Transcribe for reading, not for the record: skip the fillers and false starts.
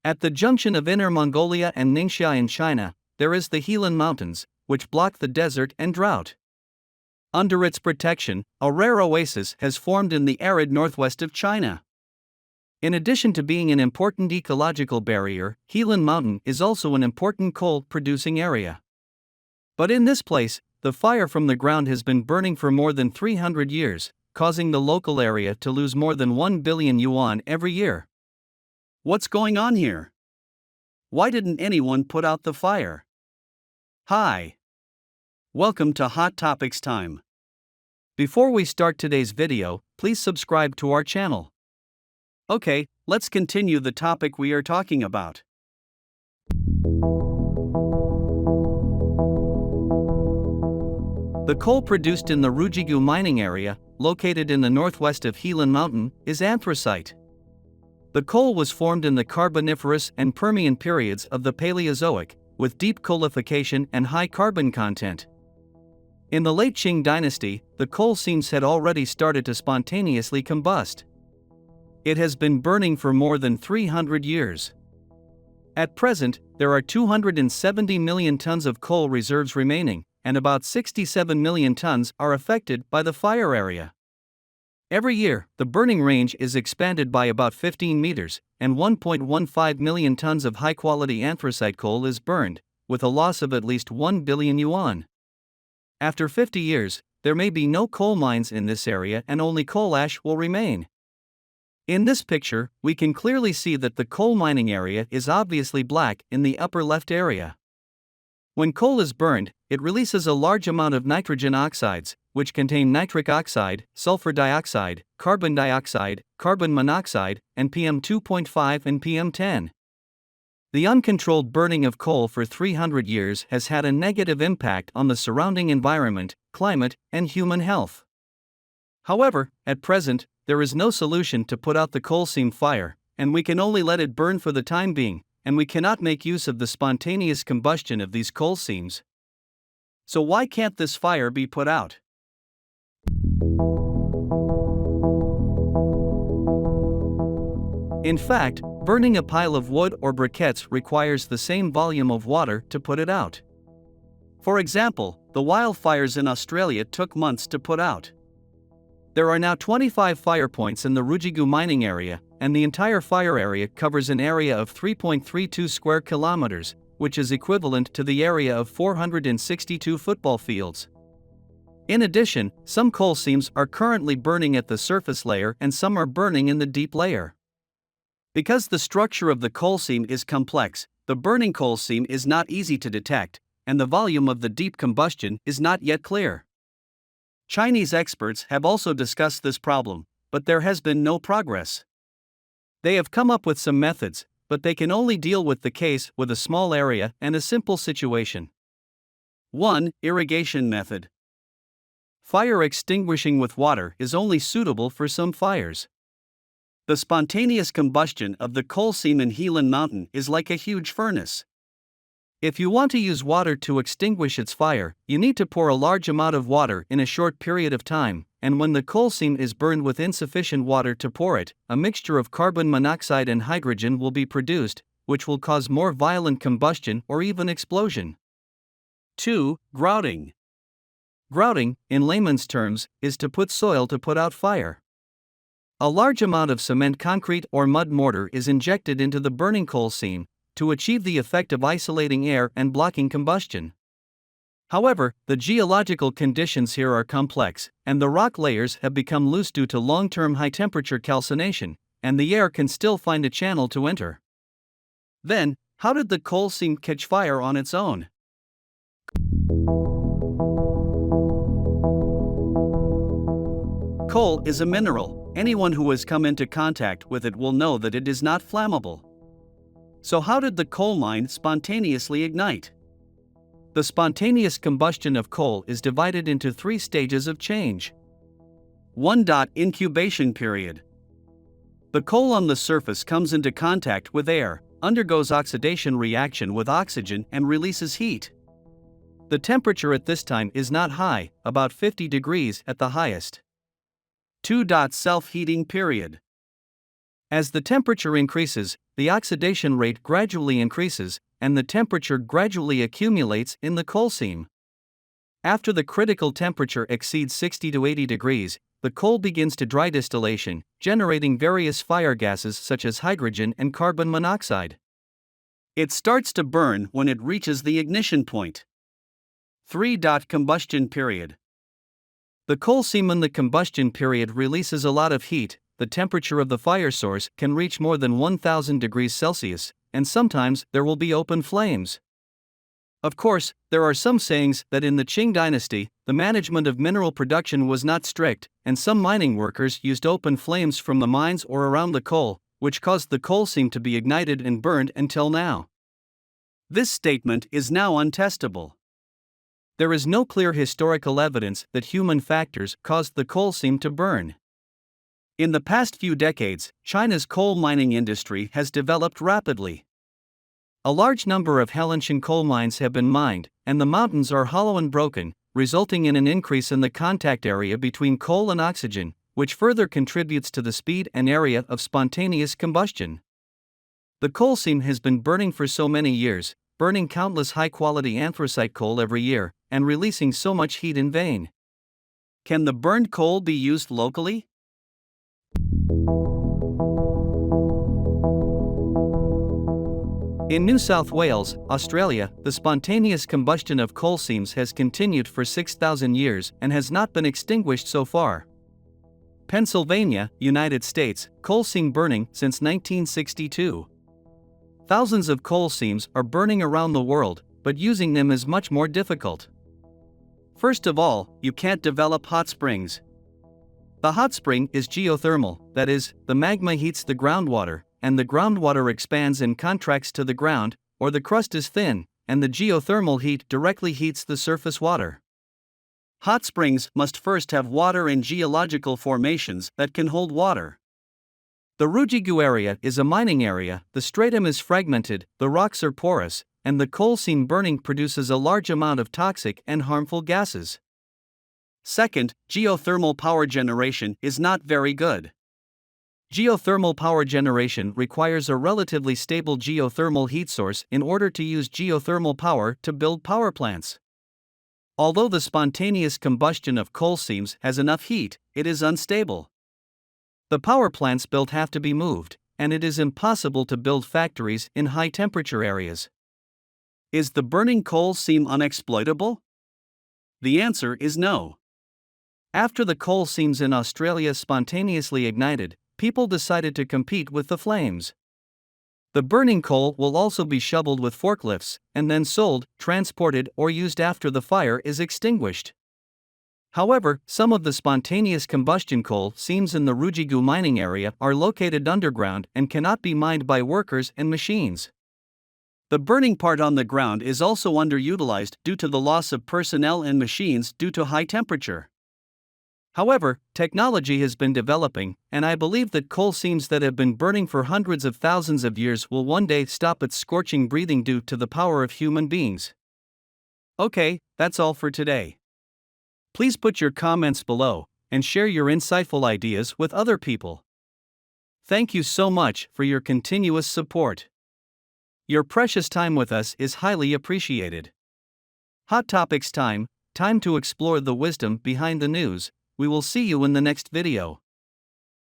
At the junction of Inner Mongolia and Ningxia in China, there is the Helan Mountains, which block the desert and drought. Under its protection, a rare oasis has formed in the arid northwest of China. In addition to being an important ecological barrier, Helan Mountain is also an important coal-producing area. But in this place, the fire from the ground has been burning for more than 300 years, causing the local area to lose more than 1 billion yuan every year. What's going on here? Why didn't anyone put out the fire? Hi! Welcome to Hot Topics Time. Before we start today's video, please subscribe to our channel. Okay, let's continue the topic we are talking about. The coal produced in the Rujigu mining area, located in the northwest of Helan Mountain, is anthracite. The coal was formed in the Carboniferous and Permian periods of the Paleozoic, with deep coalification and high carbon content. In the late Qing dynasty, the coal seams had already started to spontaneously combust. It has been burning for more than 300 years. At present, there are 270 million tons of coal reserves remaining, and about 67 million tons are affected by the fire area. Every year, the burning range is expanded by about 15 meters, and 1.15 million tons of high-quality anthracite coal is burned, with a loss of at least 1 billion yuan. After 50 years, there may be no coal mines in this area and only coal ash will remain. In this picture, we can clearly see that the coal mining area is obviously black in the upper left area. When coal is burned, it releases a large amount of nitrogen oxides, which contain nitric oxide, sulfur dioxide, carbon dioxide, carbon monoxide, and PM2.5 and PM10. The uncontrolled burning of coal for 300 years has had a negative impact on the surrounding environment, climate, and human health. However, at present, there is no solution to put out the coal seam fire, and we can only let it burn for the time being, and we cannot make use of the spontaneous combustion of these coal seams. So why can't this fire be put out? In fact, burning a pile of wood or briquettes requires the same volume of water to put it out. For example, the wildfires in Australia took months to put out. There are now 25 fire points in the Rujigu mining area, and the entire fire area covers an area of 3.32 square kilometers, which is equivalent to the area of 462 football fields. In addition, some coal seams are currently burning at the surface layer and some are burning in the deep layer. Because the structure of the coal seam is complex, the burning coal seam is not easy to detect, and the volume of the deep combustion is not yet clear. Chinese experts have also discussed this problem, but there has been no progress. They have come up with some methods, but they can only deal with the case with a small area and a simple situation. 1. Irrigation method. Fire extinguishing with water is only suitable for some fires. The spontaneous combustion of the coal seam in Helan Mountain is like a huge furnace. If you want to use water to extinguish its fire, you need to pour a large amount of water in a short period of time, and when the coal seam is burned with insufficient water to pour it, a mixture of carbon monoxide and hydrogen will be produced, which will cause more violent combustion or even explosion. 2. Grouting. Grouting, in layman's terms, is to put soil to put out fire. A large amount of cement concrete or mud mortar is injected into the burning coal seam, to achieve the effect of isolating air and blocking combustion. However, the geological conditions here are complex, and the rock layers have become loose due to long-term high-temperature calcination, and the air can still find a channel to enter. Then, how did the coal seam catch fire on its own? Coal is a mineral. Anyone who has come into contact with it will know that it is not flammable. So how did the coal mine spontaneously ignite? The spontaneous combustion of coal is divided into 3 stages of change. 1. Incubation period. The coal on the surface comes into contact with air, undergoes oxidation reaction with oxygen and releases heat. The temperature at this time is not high, about 50 degrees at the highest. 2. Self-heating period. As the temperature increases, the oxidation rate gradually increases, and the temperature gradually accumulates in the coal seam. After the critical temperature exceeds 60 to 80 degrees, the coal begins to dry distillation, generating various fire gases such as hydrogen and carbon monoxide. It starts to burn when it reaches the ignition point. 3. Combustion period. The coal seam in the combustion period releases a lot of heat. The temperature of the fire source can reach more than 1000 degrees Celsius, and sometimes there will be open flames. Of course, there are some sayings that in the Qing dynasty, the management of mineral production was not strict, and some mining workers used open flames from the mines or around the coal, which caused the coal seam to be ignited and burned until now. This statement is now untestable. There is no clear historical evidence that human factors caused the coal seam to burn. In the past few decades, China's coal mining industry has developed rapidly. A large number of Helantian coal mines have been mined, and the mountains are hollow and broken, resulting in an increase in the contact area between coal and oxygen, which further contributes to the speed and area of spontaneous combustion. The coal seam has been burning for so many years, burning countless high-quality anthracite coal every year, and releasing so much heat in vain. Can the burned coal be used locally? In New South Wales, Australia, the spontaneous combustion of coal seams has continued for 6,000 years and has not been extinguished so far. Pennsylvania, United States, coal seam burning since 1962. Thousands of coal seams are burning around the world, but using them is much more difficult. First of all, you can't develop hot springs. The hot spring is geothermal, that is, the magma heats the groundwater, and the groundwater expands and contracts to the ground, or the crust is thin, and the geothermal heat directly heats the surface water. Hot springs must first have water and geological formations that can hold water. The Rujigu area is a mining area, the stratum is fragmented, the rocks are porous, and the coal seam burning produces a large amount of toxic and harmful gases. Second, geothermal power generation is not very good. Geothermal power generation requires a relatively stable geothermal heat source in order to use geothermal power to build power plants. Although the spontaneous combustion of coal seams has enough heat, it is unstable. The power plants built have to be moved, and it is impossible to build factories in high-temperature areas. Is the burning coal seam unexploitable? The answer is no. After the coal seams in Australia spontaneously ignited, people decided to compete with the flames. The burning coal will also be shoveled with forklifts, and then sold, transported, or used after the fire is extinguished. However, some of the spontaneous combustion coal seams in the Rujigu mining area are located underground and cannot be mined by workers and machines. The burning part on the ground is also underutilized due to the loss of personnel and machines due to high temperature. However, technology has been developing, and I believe that coal seams that have been burning for hundreds of thousands of years will one day stop its scorching breathing due to the power of human beings. Okay, that's all for today. Please put your comments below and share your insightful ideas with other people. Thank you so much for your continuous support. Your precious time with us is highly appreciated. Hot Topics time to explore the wisdom behind the news. We will see you in the next video.